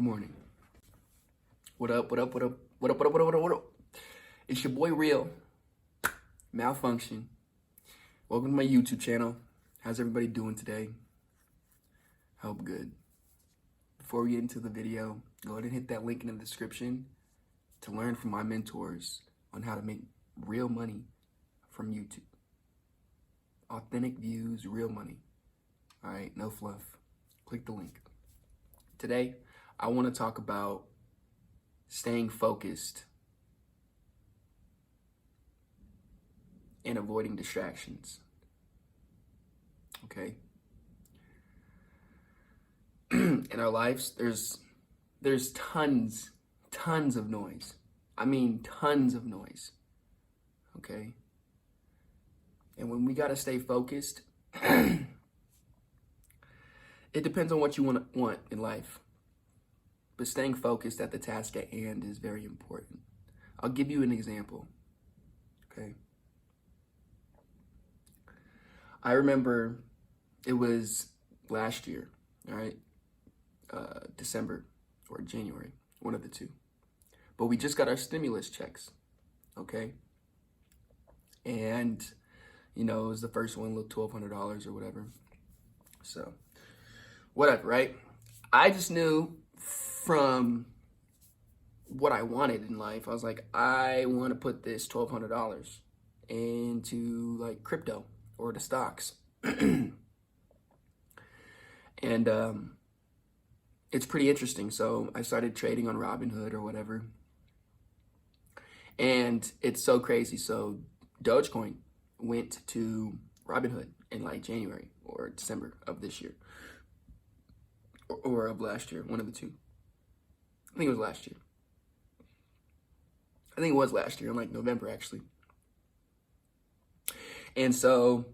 Good morning. What up, what up, what up, what up, what up, what up, what up, what up? It's your boy Real, Malfunction. Welcome to my YouTube channel. How's everybody doing today? Hope good. Before we get into the video, go ahead and hit that link in the description to learn from my mentors on how to make real money from YouTube. Authentic views, real money. All right, no fluff. Click the link. Today, I want to talk about staying focused and avoiding distractions. Okay? In our lives, there's tons of noise. I mean, tons of noise. Okay? And when we got to stay focused, it depends on what you want in life. But staying focused at the task at hand is very important. I'll give you an example. Okay. I remember it was last year, all right? December or January, one of the two. But we just got our stimulus checks, okay? And, it was the first one, looked $1,200 or whatever. So, whatever, right? I just knew from what I wanted in life, I was like, I want to put this $1,200 into like crypto or the stocks. And it's pretty interesting. So I started trading on Robinhood or whatever. And it's so crazy. So Dogecoin went to Robinhood in like January or December of this year. Or of last year, one of the two. I think it was last year. I think it was last year in like November, actually. And so,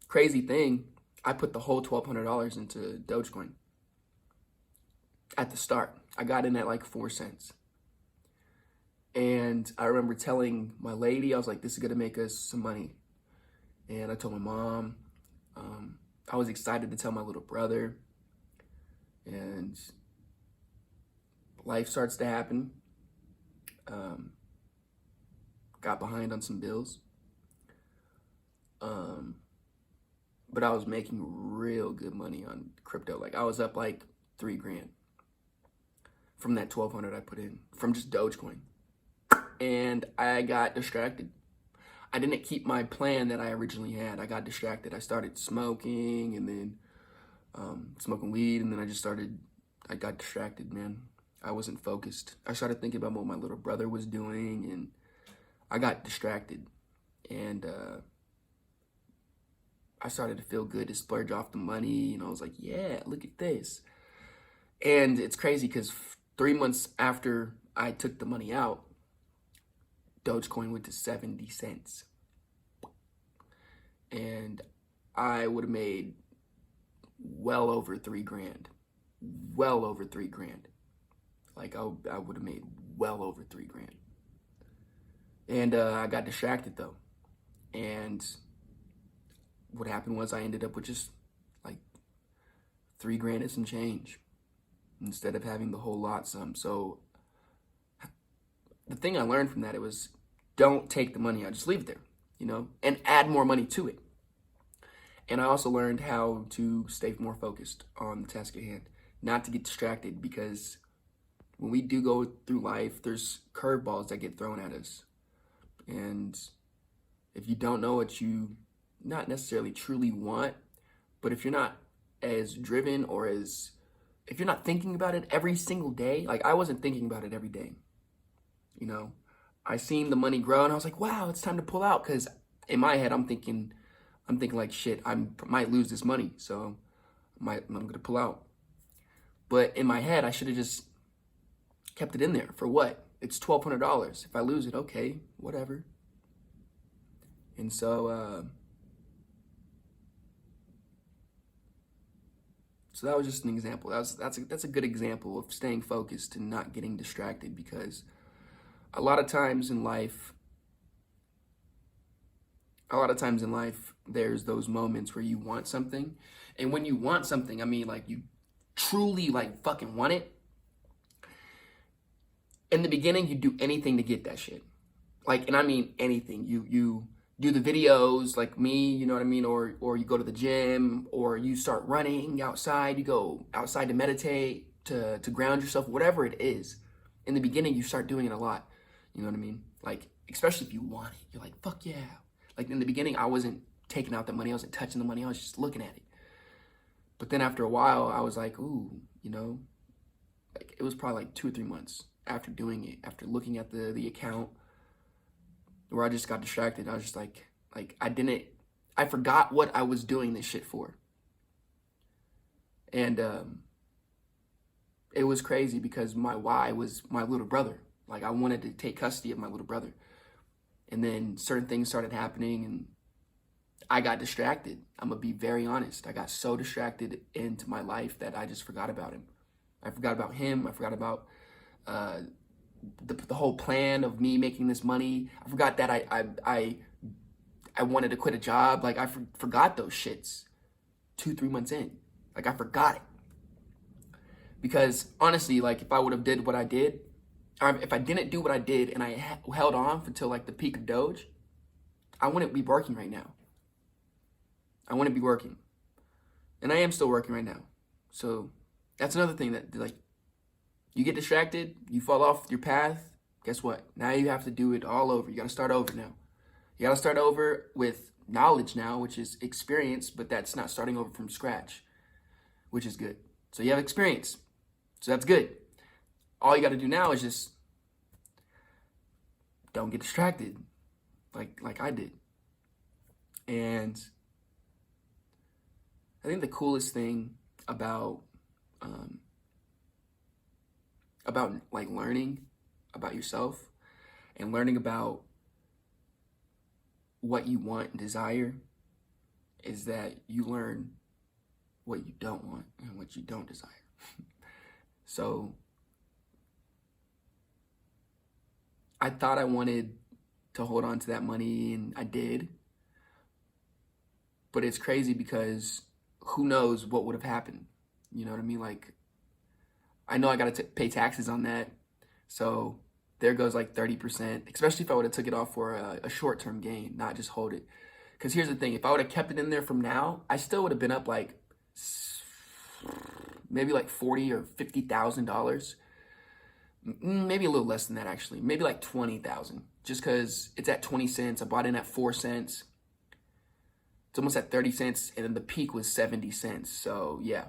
crazy thing, I put the whole $1,200 into Dogecoin at the start. I got in at like 4 cents. And I remember telling my lady, I was like, this is going to make us some money. And I told my mom. I was excited to tell my little brother. And life starts to happen. Got behind on some bills. But I was making real good money on crypto. Like I was up like $3,000 from that 1,200 I put in from just Dogecoin. And I got distracted. I didn't keep my plan that I originally had. I got distracted. I started smoking and then smoking weed, and then I got distracted, man. I wasn't focused. I started thinking about what my little brother was doing, and I got distracted. And I started to feel good to splurge off the money, and I was like, yeah, look at this. And it's crazy because 3 months after I took the money out, Dogecoin went to 70 cents. And I would have made well over $3,000. Well over $3,000. Like I would have made well over $3,000. And I got distracted though. And what happened was I ended up with just like $3,000 and some change instead of having the whole lot sum. So the thing I learned from that, it was don't take the money out, just leave it there, and add more money to it. And I also learned how to stay more focused on the task at hand, not to get distracted, because when we do go through life, there's curveballs that get thrown at us. And if you don't know what you not necessarily truly want, but if you're not as driven or if you're not thinking about it every single day, like I wasn't thinking about it every day, I seen the money grow and I was like, wow, it's time to pull out. Because in my head, I'm thinking like, shit, I might lose this money, so I'm going to pull out. But in my head, I should have just kept it in there. For what? It's $1,200. If I lose it, okay, whatever. And so, so that was just an example. That's a good example of staying focused and not getting distracted, because a lot of times in life, there's those moments where you want something. And when you want something, I mean, like you truly like fucking want it, in the beginning, you do anything to get that shit. Like, and I mean anything. You do the videos like me, you know what I mean? Or you go to the gym, or you start running outside, you go outside to meditate, to ground yourself, whatever it is. In the beginning, you start doing it a lot. You know what I mean? Like, especially if you want it. You're like, fuck yeah. Like in the beginning, I wasn't taking out the money, I wasn't touching the money, I was just looking at it. But then after a while, I was like, ooh, you know, like it was probably like 2 or 3 months after doing it, after looking at the account, where I just got distracted. I was just like I forgot what I was doing this shit for. And it was crazy because my why was my little brother. Like I wanted to take custody of my little brother. And then certain things started happening and I got distracted. I'm gonna be very honest. I got so distracted into my life that I just forgot about him. I forgot about him. I forgot about the whole plan of me making this money. I forgot that I wanted to quit a job. Like I forgot those shits 2, 3 months in. Like I forgot it. Because honestly, like if I would have did what I did, or if I didn't do what I did and I held on until like the peak of Doge, I wouldn't be working right now. I wouldn't be working. And I am still working right now. So that's another thing that like, you get distracted, you fall off your path, guess what? Now you have to do it all over. You gotta start over now. You gotta start over with knowledge now, which is experience, but that's not starting over from scratch, which is good. So you have experience. So that's good. All you gotta do now is just don't get distracted like I did. And I think the coolest thing about like learning about yourself and learning about what you want and desire is that you learn what you don't want and what you don't desire. So I thought I wanted to hold on to that money and I did, but it's crazy because who knows what would have happened. You know what I mean? Like, I know I got to pay taxes on that. So there goes like 30%, especially if I would have took it off for a short-term gain, not just hold it. Because here's the thing, if I would have kept it in there from now, I still would have been up like maybe like $40,000 or $50,000. Maybe a little less than that actually. Maybe like 20,000. Just because it's at 20 cents. I bought in at 4 cents. It's almost at 30 cents, and then the peak was 70 cents. So yeah.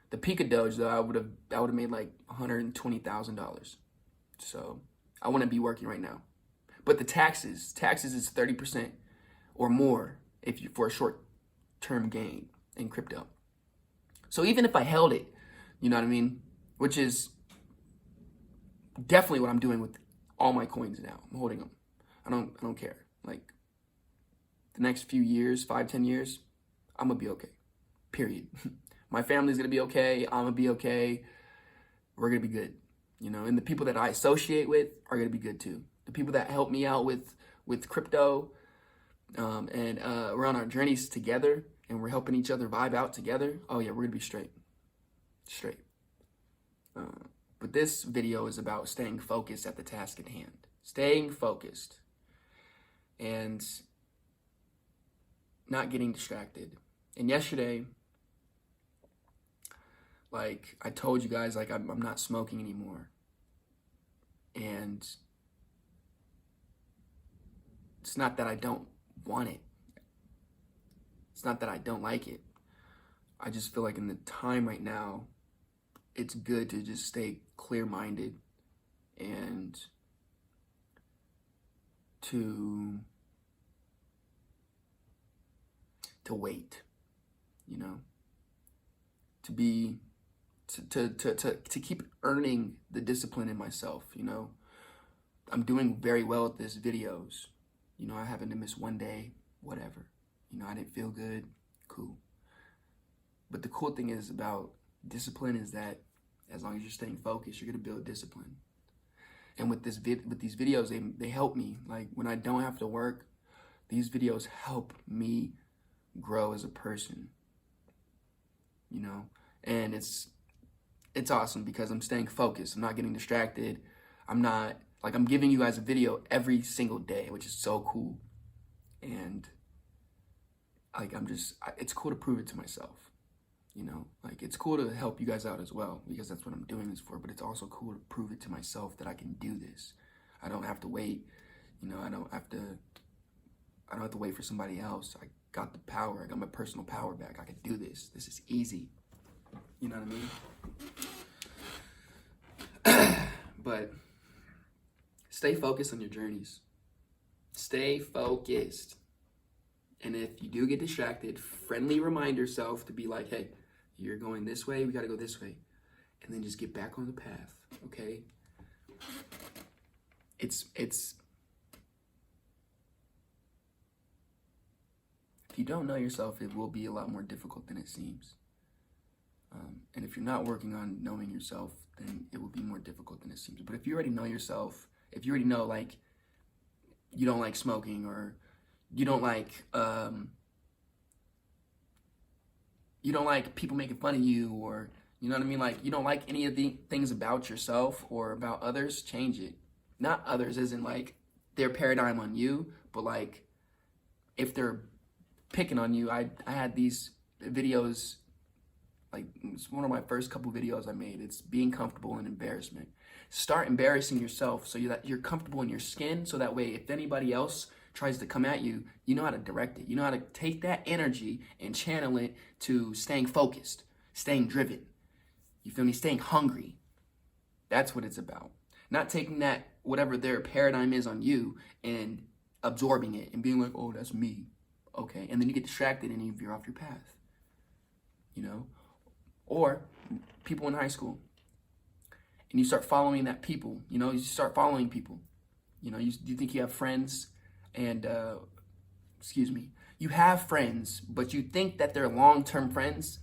The peak of Doge though, I would have made like $120,000. So I wouldn't be working right now. But the taxes is 30% or more if you for a short-term gain in crypto. So even if I held it, you know what I mean? Which is definitely what I'm doing with all my coins now. I'm holding them. I don't care. Like the next few years, 5, 10 years, I'm gonna be okay. Period. My family's gonna be okay. I'm gonna be okay. We're gonna be good. You know, and the people that I associate with are gonna be good too. The people that help me out with crypto, and we're on our journeys together, and we're helping each other vibe out together. Oh yeah, we're gonna be straight. But this video is about staying focused at the task at hand. Staying focused. And not getting distracted. And yesterday, like I told you guys, like I'm not smoking anymore. And it's not that I don't want it. It's not that I don't like it. I just feel like in the time right now, it's good to just stay clear-minded and to wait, you know, to keep earning the discipline in myself, you know. I'm doing very well at this videos. You know, I happened to miss one day, whatever. You know, I didn't feel good, cool. But the cool thing is about discipline is that as long as you're staying focused, you're gonna build discipline. And with these videos, they help me. Like when I don't have to work, these videos help me grow as a person, you know. And it's it's awesome because I'm staying focused. I'm not getting distracted. I'm giving you guys a video every single day, which is so cool. And like, it's cool to prove it to myself. You know, like, it's cool to help you guys out as well, because that's what I'm doing this for, but it's also cool to prove it to myself that I can do this. I don't have to wait, you know, I don't have to wait for somebody else. I got the power, I got my personal power back. I can do this. This is easy. You know what I mean? But stay focused on your journeys. Stay focused. And if you do get distracted, friendly remind yourself to be like, hey, you're going this way, we gotta go this way. And then just get back on the path, okay? It's if you don't know yourself, it will be a lot more difficult than it seems. And if you're not working on knowing yourself, then it will be more difficult than it seems. But if you already know yourself, if you already know, like, you don't like smoking, or you don't like people making fun of you, or, you know what I mean? Like, you don't like any of the things about yourself or about others, change it. Not others as in like their paradigm on you, but like if they're picking on you. I had these videos, like, it's one of my first couple videos I made. It's being comfortable in embarrassment. Start embarrassing yourself so that you're comfortable in your skin, so that way if anybody else tries to come at you, you know how to direct it. You know how to take that energy and channel it to staying focused, staying driven. You feel me? Staying hungry. That's what it's about. Not taking that, whatever their paradigm is on you, and absorbing it and being like, oh, that's me. Okay. And then you get distracted and you veer off your path. You know? Or people in high school. And you start following that people. You know, you start following people. You know, you think you have friends and, you have friends, but you think that they're long-term friends,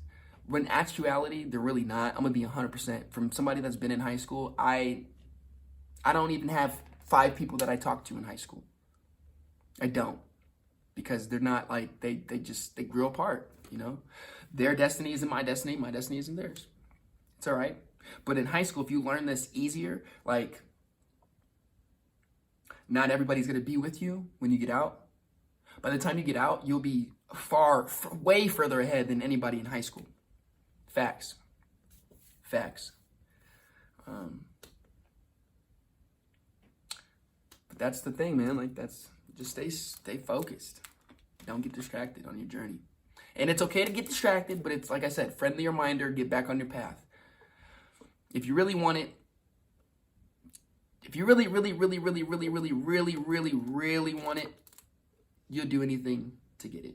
when in actuality, they're really not. I'm going to be 100%. From somebody that's been in high school, I don't even have 5 people that I talk to in high school. I don't. Because they're not like, they grew apart, you know? Their destiny isn't my destiny isn't theirs. It's all right. But in high school, if you learn this easier, like, not everybody's going to be with you when you get out. By the time you get out, you'll be way further ahead than anybody in high school. Facts. But that's the thing, man. Like, just stay focused. Don't get distracted on your journey. And it's okay to get distracted, but it's, like I said, friendly reminder, get back on your path. If you really want it, if you really want it, you'll do anything to get it.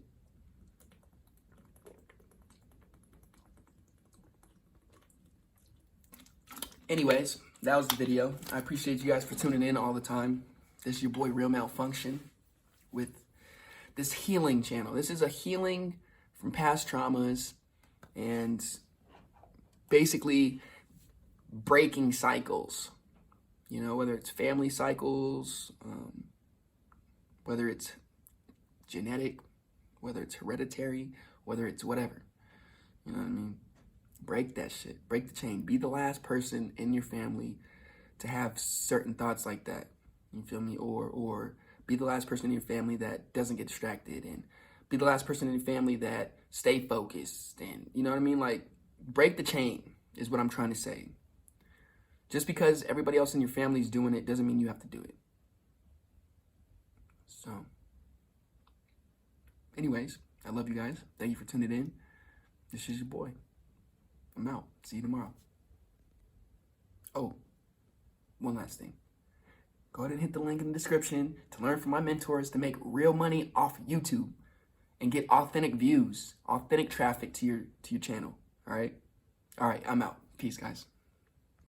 Anyways, that was the video. I appreciate you guys for tuning in all the time. This is your boy Real Malfunction with this healing channel. This is a healing from past traumas and basically breaking cycles. You know, whether it's family cycles, whether it's genetic, whether it's hereditary, whether it's whatever. You know what I mean? Break that shit. Break the chain. Be the last person in your family to have certain thoughts like that. You feel me? Or be the last person in your family that doesn't get distracted, and be the last person in your family that stay focused. And you know what I mean? Like, break the chain is what I'm trying to say. Just because everybody else in your family is doing it doesn't mean you have to do it. So, anyways, I love you guys. Thank you for tuning in. This is your boy. I'm out. See you tomorrow. Oh, one last thing. Go ahead and hit the link in the description to learn from my mentors to make real money off YouTube and get authentic views, authentic traffic to your channel. All right? All right, I'm out. Peace, guys.